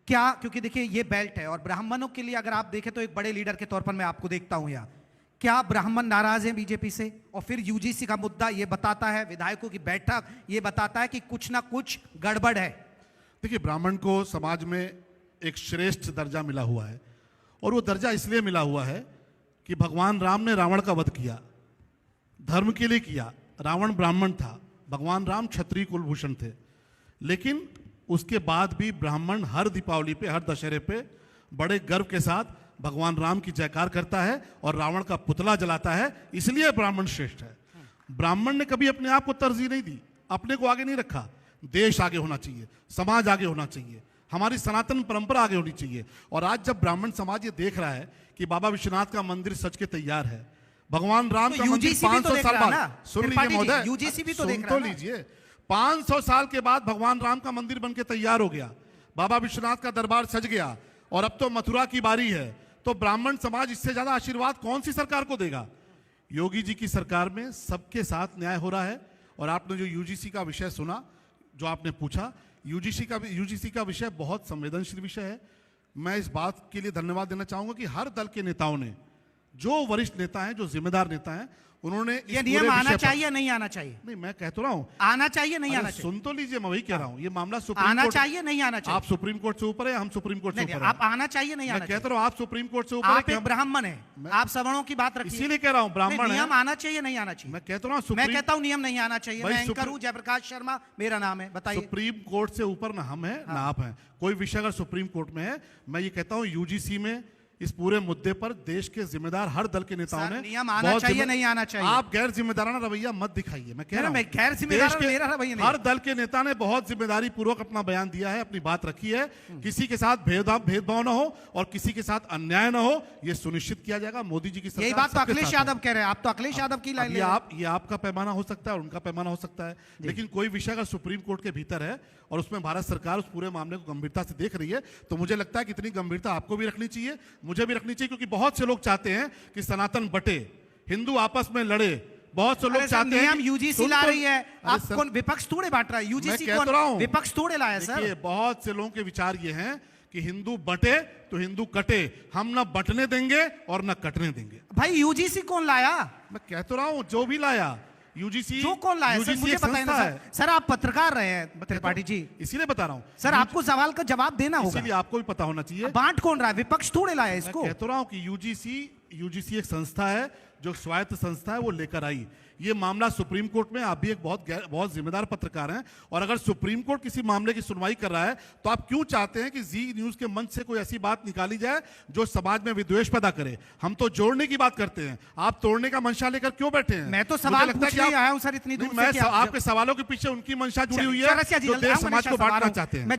क्या, क्योंकि देखिए ये बेल्ट है और ब्राह्मणों के लिए अगर आप देखें तो एक बड़े लीडर के तौर पर मैं आपको देखता हूं यहाँ, क्या ब्राह्मण नाराज हैं बीजेपी से? और फिर यूजीसी का मुद्दा ये बताता है, विधायकों की बैठक ये बताता है कि कुछ ना कुछ गड़बड़ है। देखिए, ब्राह्मण को समाज में एक श्रेष्ठ दर्जा मिला हुआ है और वो दर्जा इसलिए मिला हुआ है कि भगवान राम ने रावण का वध किया, धर्म के लिए किया। रावण ब्राह्मण था, भगवान राम क्षत्रिय कुलभूषण थे, लेकिन उसके बाद भी ब्राह्मण हर दीपावली पे, हर दशहरे पे बड़े गर्व के साथ भगवान राम की जयकार करता है और रावण का पुतला जलाता है। इसलिए ब्राह्मण श्रेष्ठ है। ब्राह्मण ने कभी अपने आप को तरजीह नहीं दी, अपने को आगे नहीं रखा। देश आगे होना चाहिए, समाज आगे होना चाहिए, हमारी सनातन परंपरा आगे होनी चाहिए। और आज जब ब्राह्मण समाज ये देख रहा है कि बाबा विश्वनाथ का मंदिर सज के तैयार है, भगवान राम का मंदिर 500 साल बाद, सुन लीजिए महोदय, यूजीसी भी तो देख सुन तो लीजिए, 500 साल के बाद भगवान राम का मंदिर बनके तैयार हो गया, बाबा विश्वनाथ का दरबार सज गया और अब तो मथुरा की बारी है। तो ब्राह्मण समाज इससे ज्यादा आशीर्वाद कौन सी सरकार को देगा? योगी जी की सरकार में सबके साथ न्याय हो रहा है। और आपने जो यूजीसी का विषय सुना, जो आपने पूछा, यूजीसी का विषय बहुत संवेदनशील विषय है। मैं इस बात के लिए धन्यवाद देना चाहूंगा कि हर दल के नेताओं ने, जो वरिष्ठ नेता हैं, जो जिम्मेदार नेता हैं, उन्होंने ये नियम आना चाहिए या नहीं आना चाहिए? नहीं, मैं कह तो रहा हूं आना चाहिए नहीं आना चाहिए। सुन तो लीजिए, मैं वही कह रहा हूं, ये मामला सुप्रीम आना कोर्ट, चाहिए नहीं आना चाहिए। आप सुप्रीम कोर्ट से ऊपर है, हम सुप्रीम कोर्ट से ऊपर है। आप आना चाहिए नहीं आना मैं चाहिए। कहता रहा हूं, आप सुप्रीम कोर्ट से ऊपर आप एक ब्राह्मण है, आप सवर्णों की बात रखिए। इसीलिए कह रहा हूं ब्राह्मण नियम आना चाहिए नहीं आना चाहिए। मैं कहता हूं, मैं कहता हूं नियम नहीं आना चाहिए। मैं एंकर हूं, जयप्रकाश शर्मा मेरा नाम है, बताइए। सुप्रीम कोर्ट से ऊपर ना हम है ना आप हैं। कोई विषय अगर सुप्रीम कोर्ट में है, मैं ये कहता हूं यूजीसी में इस पूरे मुद्दे पर देश के जिम्मेदार हर दल के नेताओं ने नियम आना चाहिए नहीं आना चाहिए। आप गैर जिम्मेदाराना रवैया मत दिखाइए। मैं कह रहा हूं, गैर जिम्मेदार मेरा रवैया नहीं। हर दल के नेता ने बहुत जिम्मेदारी पूर्वक अपना बयान दिया है, अपनी बात रखी है। किसी के साथ भेदभाव ना हो और किसी के साथ अन्याय ना हो, यह सुनिश्चित किया जाएगा। मोदी जी की सरकार, यही बात तो अखिलेश यादव कह रहे हैं। आप तो अखिलेश यादव की लाइन, ये आपका पैमाना हो सकता है और उनका पैमाना हो सकता है, लेकिन कोई विषय अगर सुप्रीम कोर्ट के भीतर है और उसमें भारत सरकार उस पूरे मामले को गंभीरता से देख रही है, तो मुझे लगता है कि इतनी गंभीरता आपको भी रखनी चाहिए, मुझे भी रखनी चाहिए। क्योंकि बहुत से लोग चाहते हैं कि सनातन बटे, हिंदू आपस में लड़े। बहुत से लोग चाहते हैं, यूजीसी ला रही है, आप कौन विपक्ष थोड़े बांट रहा है? यूजीसी कौन विपक्ष थोड़े लाया सर? बहुत से लोगों के विचार ये हैं कि हिंदू बटे तो हिंदू कटे, हम ना बटने देंगे और ना कटने देंगे। भाई यूजीसी कौन लाया? मैं कह तो रहा हूं, जो भी लाया यूजीसी, जो कौन लाया सर, मुझे बताइए ना सर। आप पत्रकार रहे हैं त्रिपाठी जी, इसीलिए बता रहा हूं सर, आपको सवाल का जवाब देना होगा, इसीलिए आपको भी पता होना चाहिए। बांट कौन रहा है? विपक्ष थोड़े लाया इसको। मैं कह तो रहा हूं कि यूजीसी एक संस्था है, जो स्वायत्त संस्था है, वो लेकर आई। ये मामला सुप्रीम कोर्ट में, आप भी एक बहुत जिम्मेदार पत्रकार हैं, और अगर सुप्रीम कोर्ट किसी मामले की सुनवाई कर रहा है, तो आप क्यों चाहते हैं कि जी न्यूज के मंच से कोई ऐसी बात निकाली जाए जो समाज में विद्वेष पैदा करे? हम तो जोड़ने की बात करते हैं, आप तोड़ने का मंशा लेकर क्यों बैठे हैं? मैं तो सवाल पूछने आया हूं सर, इतनी दूर से। आपके सवालों के पीछे उनकी मंशा जुड़ी हुई है जो देश समाज को बांटना चाहते हैं।